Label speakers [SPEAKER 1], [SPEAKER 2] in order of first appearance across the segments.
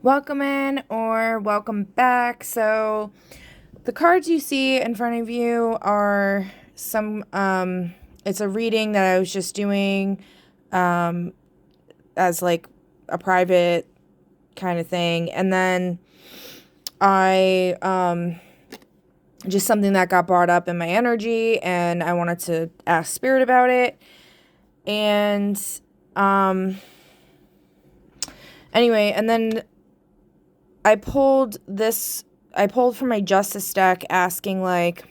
[SPEAKER 1] Welcome in or welcome back. So, the cards you see in front of you are it's a reading that I was just doing um, as like a private kind of thing. And then just something that got brought up in my energy, and I wanted to ask Spirit about it. And, um, anyway, and then I pulled this I pulled from my justice deck asking like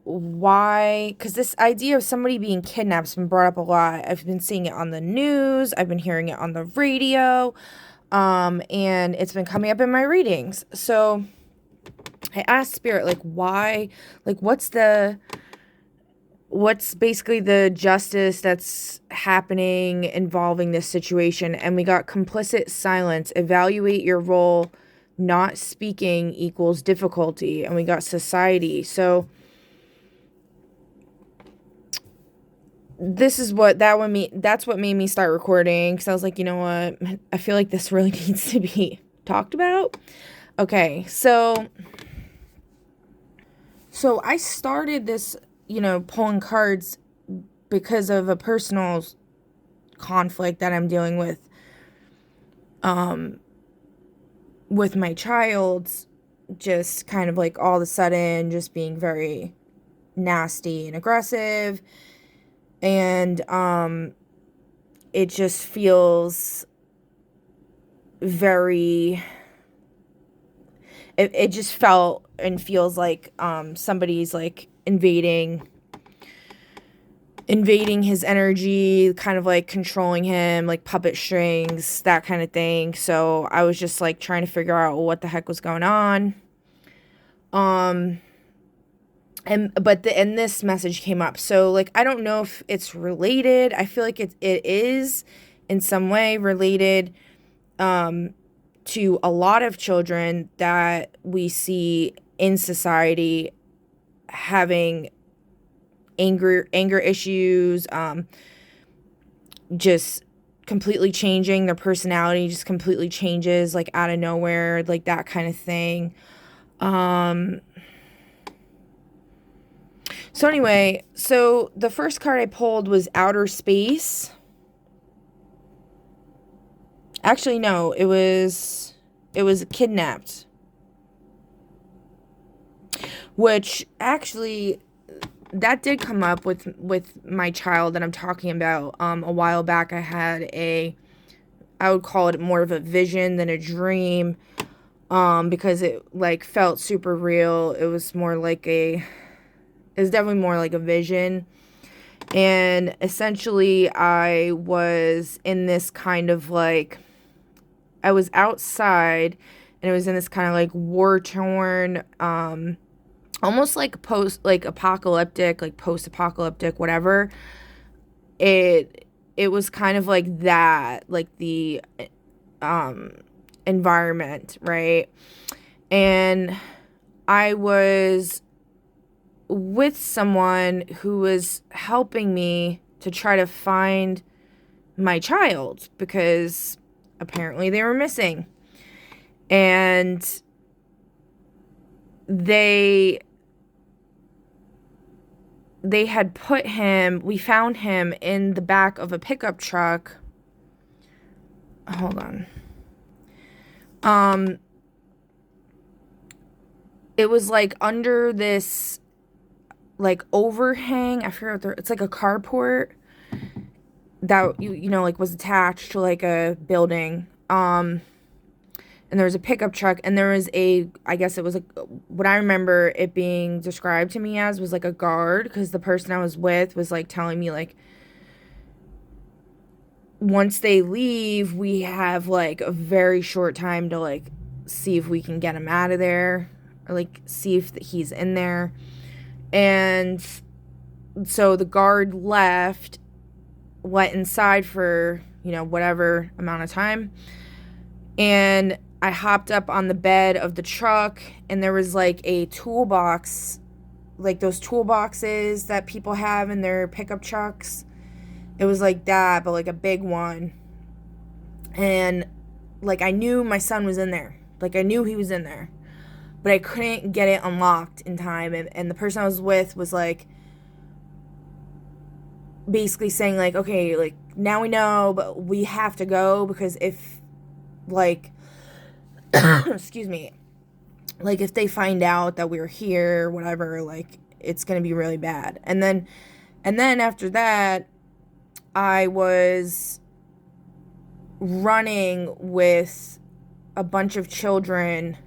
[SPEAKER 1] why, because this idea of somebody being kidnapped has been brought up a lot. I've been seeing it on the news, I've been hearing it on the radio, and it's been coming up in my readings. So I asked Spirit like why, like what's basically the justice that's happening involving this situation. And we got complicit silence, evaluate your role, not speaking equals difficulty. And we got society. So this is what that one me that's what made me start recording, because I was like, you know what, I feel like this really needs to be talked about. Okay, so I started this, pulling cards because of a personal conflict that I'm dealing with my child, just kind of like all of a sudden just being very nasty and aggressive. And it just feels very it just felt and feels like somebody's like invading his energy, kind of like controlling him, like puppet strings, that kind of thing. So I was just like trying to figure out what the heck was going on. Um and this message came up. So like I don't know if it's related. I feel like it is in some way related to a lot of children that we see in society having anger issues, just completely changing their personality, just completely changes like out of nowhere, like that kind of thing. um so anyway, so the first card I pulled was outer space. Actually, no, it was kidnapped, which actually that did come up with my child that I'm talking about. A while back I had I would call it more of a vision than a dream, because it like felt super real. It was definitely more like a vision. And essentially I was in this kind of like, I was outside, and it was in this kind of like war torn, almost like apocalyptic, like post apocalyptic, whatever. It was kind of like that, like the um environment, right? And I was with someone who was helping me to try to find my child, because apparently they were missing. And they had we found him in the back of a pickup truck. Hold on. Um, it was like under this like overhang. I forget it's like a carport that like was attached to like a building. And there was a pickup truck, and there was I guess it was what I remember it being described to me as was like a guard, because the person I was with was like telling me like once they leave, we have like a very short time to like see if we can get him out of there, or like see if he's in there. And so the guard left, went inside for, whatever amount of time. And I hopped up on the bed of the truck, and there was like a toolbox, like those toolboxes that people have in their pickup trucks. It was like that, but like a big one. And like I knew my son was in there. Like I knew he was in there. But I couldn't get it unlocked in time, and the person I was with was like basically saying like, okay, like now we know, but we have to go because if like excuse me, like if they find out that we were here, whatever, like it's gonna be really bad. And then after that, I was running with a bunch of children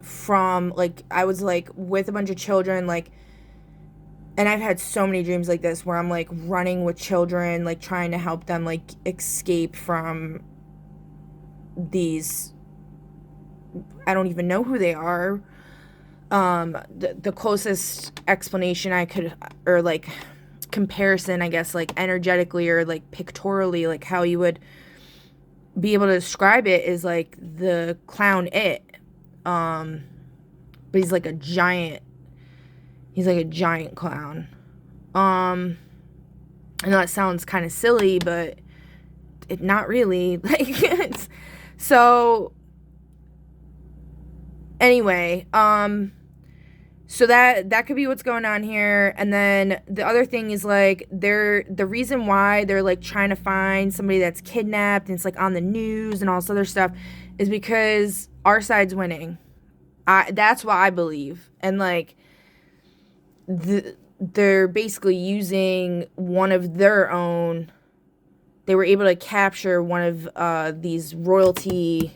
[SPEAKER 1] from like I was like with a bunch of children like, and I've had so many dreams like this where I'm like running with children like trying to help them like escape from these, I don't even know who they are. The closest explanation I could, or like comparison, I guess, like energetically or like pictorially, like how you would be able to describe it is like the clown It. But he's like a giant. He's like a giant clown. I know that sounds kind of silly, but not really. Like, so anyway, so that could be what's going on here. And then the other thing is like the reason why they're like trying to find somebody that's kidnapped and it's like on the news and all this other stuff is because our side's winning. That's what I believe. And like they're basically using one of their own. They were able to capture one of these royalty.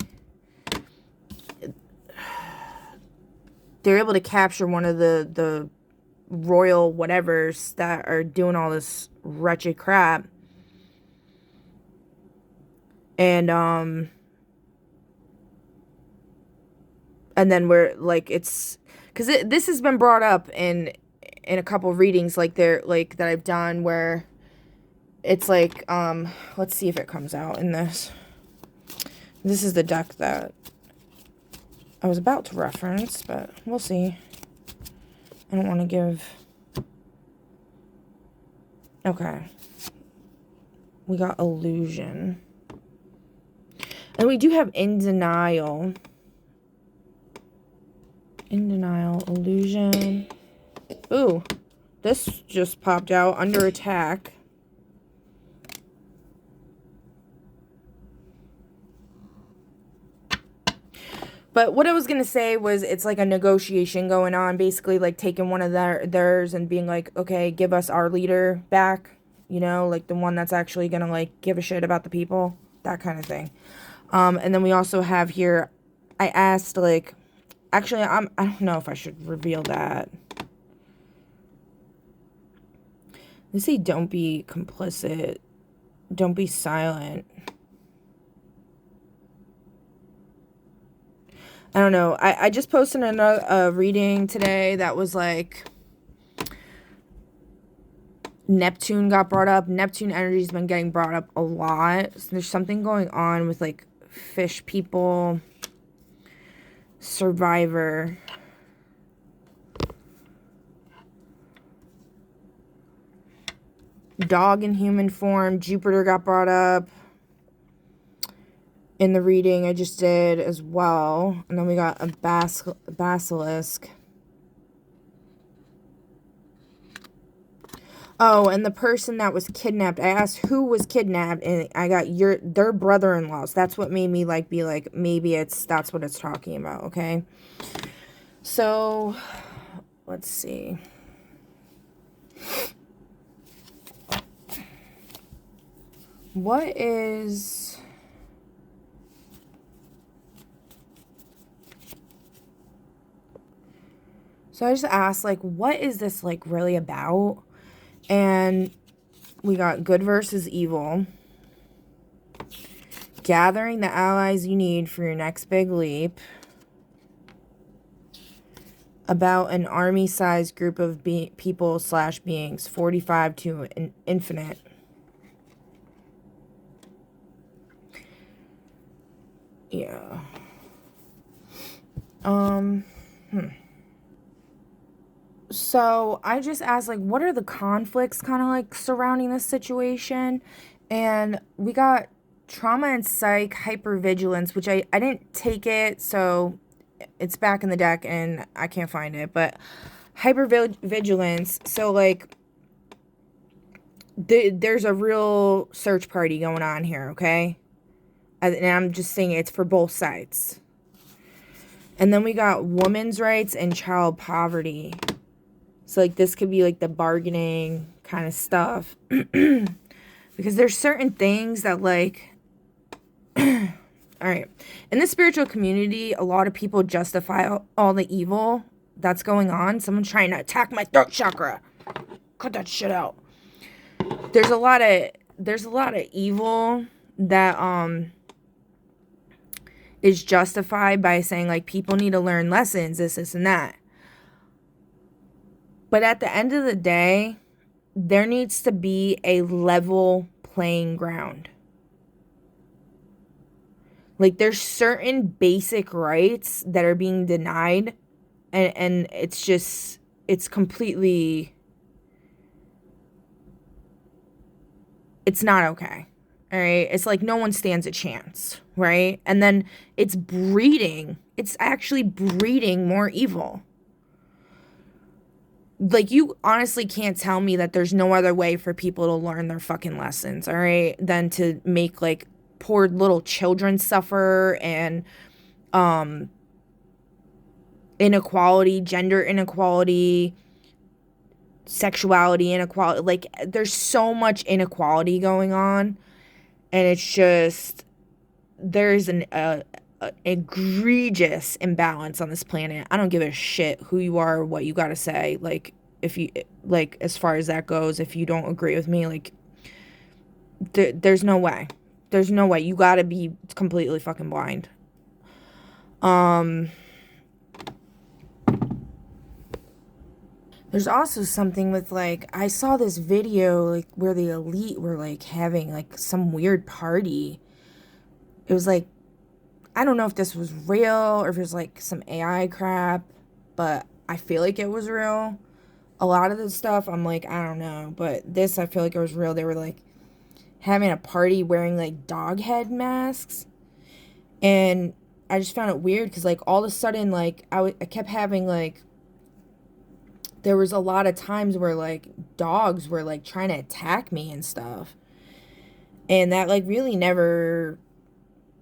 [SPEAKER 1] They're able to capture one of the royal whatevers that are doing all this wretched crap. And then we're like, it's because this has been brought up in a couple of readings like they're like that I've done where it's like let's see if it comes out in this. This is the deck that I was about to reference, but we'll see. I don't want to give. Okay. We got illusion. And we do have in denial. In denial, illusion. Ooh, this just popped out, under attack. But what I was going to say was it's like a negotiation going on, basically like taking one of theirs and being like, okay, give us our leader back, you know, like the one that's actually going to like give a shit about the people, that kind of thing. And then we also have here, I asked like, actually, I don't know if I should reveal that. They say don't be complicit, don't be silent. I don't know. I just posted another reading today that was like Neptune got brought up. Neptune energy's been getting brought up a lot. So there's something going on with like fish people, survivor. Dog in human form. Jupiter got brought up in the reading I just did as well. And then we got a basilisk. Oh, and the person that was kidnapped, I asked who was kidnapped, and I got their brother-in-law. So that's what made me like be like, maybe that's what it's talking about, okay? So, let's see. What is... So I just asked, like, what is this, like, really about? And we got good versus evil. Gathering the allies you need for your next big leap. About an army-sized group of people/beings. 45 to infinite. Yeah. So I just asked, like, what are the conflicts kind of like surrounding this situation? And we got trauma and psych hypervigilance, which I didn't take it, so it's back in the deck and I can't find it. But hypervigilance, so like there's a real search party going on here, okay? And I'm just saying it's for both sides. And then we got women's rights and child poverty. So like this could be like the bargaining kind of stuff. Because there's certain things that like all right. In the spiritual community, a lot of people justify all the evil that's going on. Someone's trying to attack my throat chakra. Cut that shit out. There's a lot of evil that is justified by saying like people need to learn lessons, this and that. But at the end of the day, there needs to be a level playing ground. Like there's certain basic rights that are being denied, and it's completely, it's not okay. All right. It's like no one stands a chance. Right. And then it's actually breeding more evil. Like you honestly can't tell me that there's no other way for people to learn their fucking lessons. All right. Than to make like poor little children suffer and inequality, gender inequality, sexuality inequality. Like there's so much inequality going on, and it's just there's an egregious imbalance on this planet. I don't give a shit who you are or what you got to say. Like if you like, as far as that goes, if you don't agree with me, like there's no way. There's no way. You got to be completely fucking blind. There's also something with like, I saw this video like where the elite were like having like some weird party. It was like, I don't know if this was real or if it was like some AI crap, but I feel like it was real. A lot of the stuff I'm like, I don't know, but this I feel like it was real. They were like having a party wearing like dog head masks, and I just found it weird because like all of a sudden like I kept having like, there was a lot of times where like dogs were like trying to attack me and stuff, and that like really never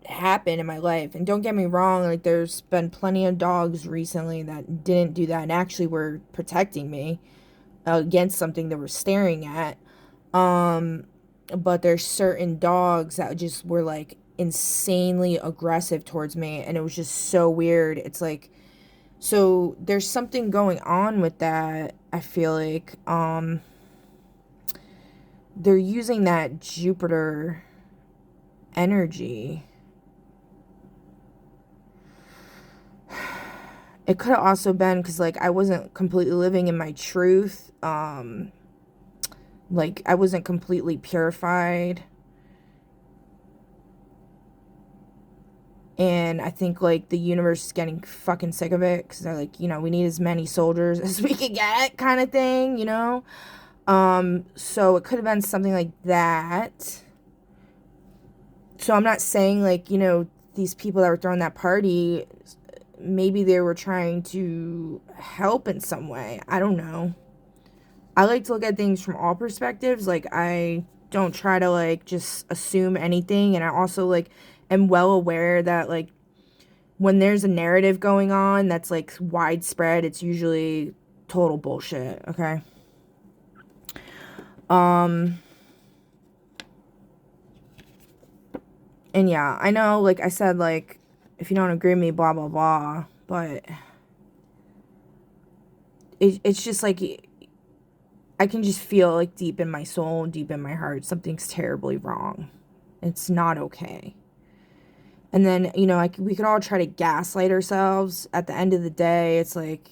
[SPEAKER 1] happened in my life. And don't get me wrong, like there's been plenty of dogs recently that didn't do that and actually were protecting me against something they were staring at. But there's certain dogs that just were like insanely aggressive towards me, and it was just so weird. It's like, so there's something going on with that. I feel like they're using that Jupiter energy. It could have also been because like I wasn't completely living in my truth. Like I wasn't completely purified. And I think like the universe is getting fucking sick of it because they're like, you know, we need as many soldiers as we can get, kind of thing, you know. So it could have been something like that. So I'm not saying like, you know, these people that were throwing that party, maybe they were trying to help in some way. I don't know. I like to look at things from all perspectives. Like I don't try to like just assume anything, and I also like am well aware that like when there's a narrative going on that's like widespread, it's usually total bullshit, okay? And yeah, I know, like I said, like if you don't agree with me, blah blah blah, but it's just like I can just feel like deep in my soul, deep in my heart, something's terribly wrong. It's not okay. And then, you know, like we could all try to gaslight ourselves. At the end of the day, it's like,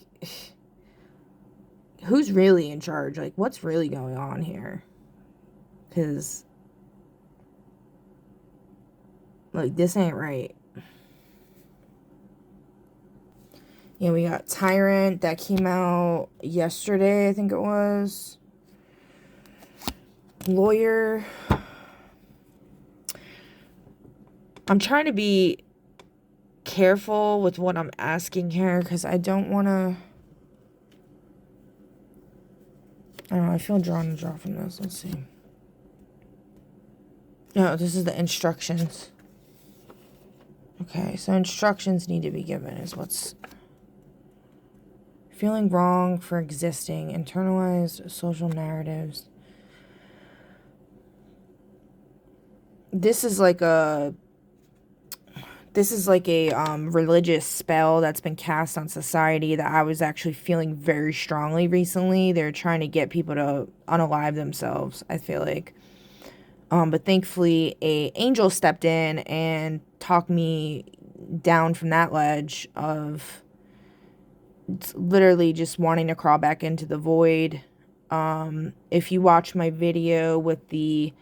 [SPEAKER 1] who's really in charge? Like, what's really going on here? Because, like, this ain't right. Yeah, we got Tyrant that came out yesterday, I think it was. Lawyer. I'm trying to be careful with what I'm asking here because I don't want to. I don't know. I feel drawn to draw from this. Let's see. No, this is the instructions. Okay, so instructions need to be given is what's... Feeling wrong for existing. Internalized social narratives. This is like a religious spell that's been cast on society that I was actually feeling very strongly recently. They're trying to get people to unalive themselves, I feel like. But thankfully, a angel stepped in and talked me down from that ledge of literally just wanting to crawl back into the void. If you watch my video with the...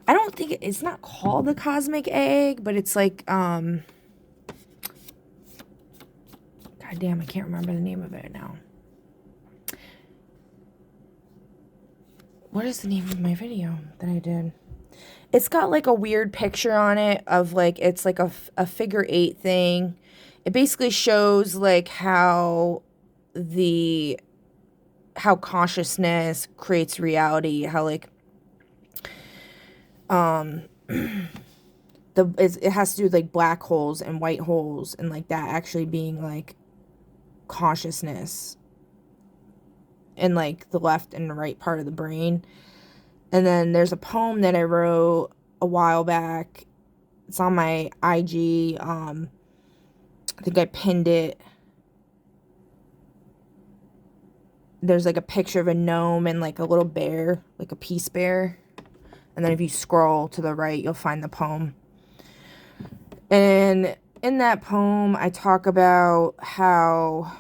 [SPEAKER 1] I don't think it's not called the cosmic egg, but it's like, God damn, I can't remember the name of it now. What is the name of my video that I did? It's got like a weird picture on it of like, it's like a figure 8 thing. It basically shows like how consciousness creates reality, how like, it has to do with like black holes and white holes and like that actually being like consciousness in like the left and the right part of the brain. And then there's a poem that I wrote a while back. It's on my IG. I think I pinned it. There's like a picture of a gnome and like a little bear, like a peace bear. And then if you scroll to the right, you'll find the poem. And in that poem, I talk about how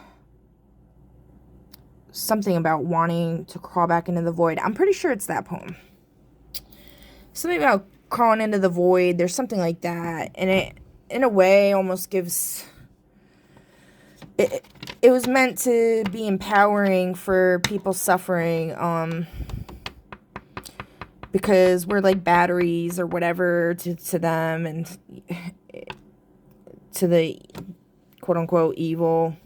[SPEAKER 1] something about wanting to crawl back into the void. I'm pretty sure it's that poem. Something about crawling into the void. There's something like that. And it, in a way, almost gives... It was meant to be empowering for people suffering, because we're like batteries or whatever to them and to the quote-unquote evil.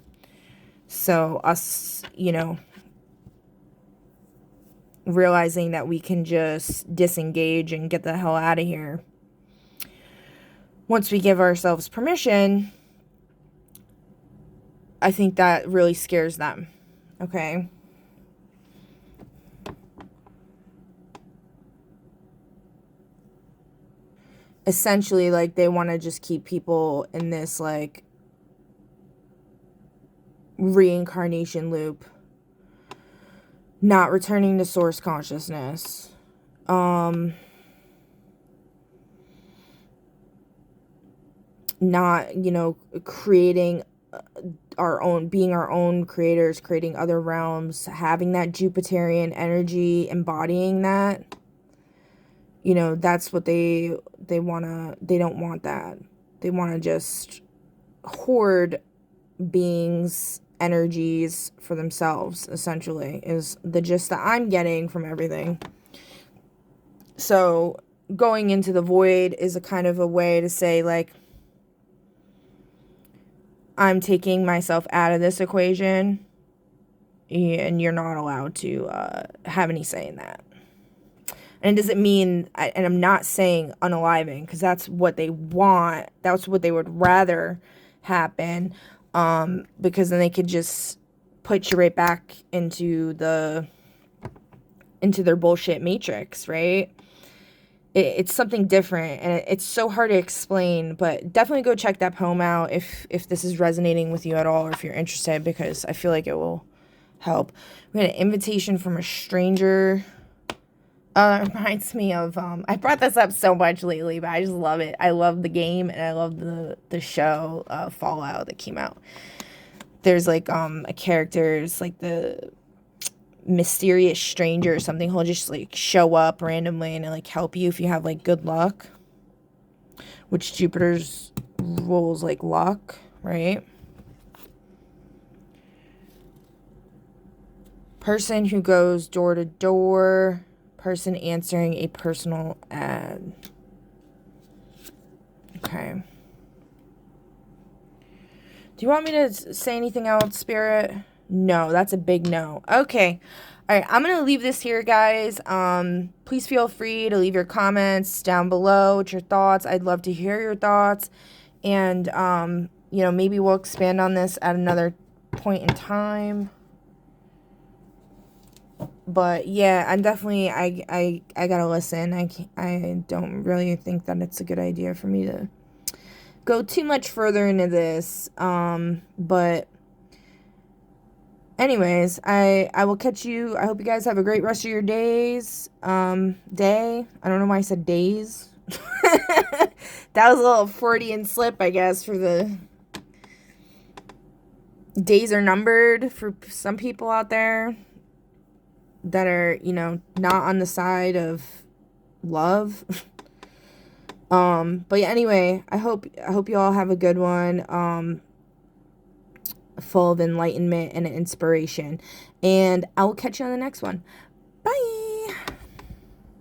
[SPEAKER 1] So us, you know, realizing that we can just disengage and get the hell out of here once we give ourselves permission, I think that really scares them. Okay? Essentially, like, they want to just keep people in this, like, reincarnation loop. Not returning to source consciousness. Not, you know, creating being our own creators, creating other realms, having that Jupiterian energy, embodying that. You know, that's what they don't want that. They want to just hoard beings, energies for themselves, essentially, is the gist that I'm getting from everything. So going into the void is a kind of a way to say, like, I'm taking myself out of this equation, and you're not allowed to have any say in that. And it doesn't mean, and I'm not saying unaliving, because that's what they want. That's what they would rather happen, because then they could just put you right back into their bullshit matrix, right? It's something different, and it's so hard to explain, but definitely go check that poem out if this is resonating with you at all, or if you're interested, because I feel like it will help. We had an invitation from a stranger. It reminds me of, I brought this up so much lately, but I just love it. I love the game, and I love the show, Fallout, that came out. There's, like, a character, it's like the mysterious stranger or something. He'll just, like, show up randomly and, like, help you if you have, like, good luck. Which Jupiter's rules, like, luck, right? Person who goes door to door. Person answering a personal ad. Okay. Do you want me to say anything else, Spirit? No, that's a big no. Okay. All right, I'm going to leave this here, guys. Please feel free to leave your comments down below with your thoughts. I'd love to hear your thoughts. And, you know, maybe we'll expand on this at another point in time. But yeah, I'm definitely, I gotta listen. I don't really think that it's a good idea for me to go too much further into this. But anyways, I will catch you. I hope you guys have a great rest of your days. Day. I don't know why I said days. That was a little Freudian slip, I guess, for the days are numbered for some people out there that are, you know, not on the side of love. But yeah, anyway, I hope you all have a good one. Full of enlightenment and inspiration. And I will catch you on the next one. Bye.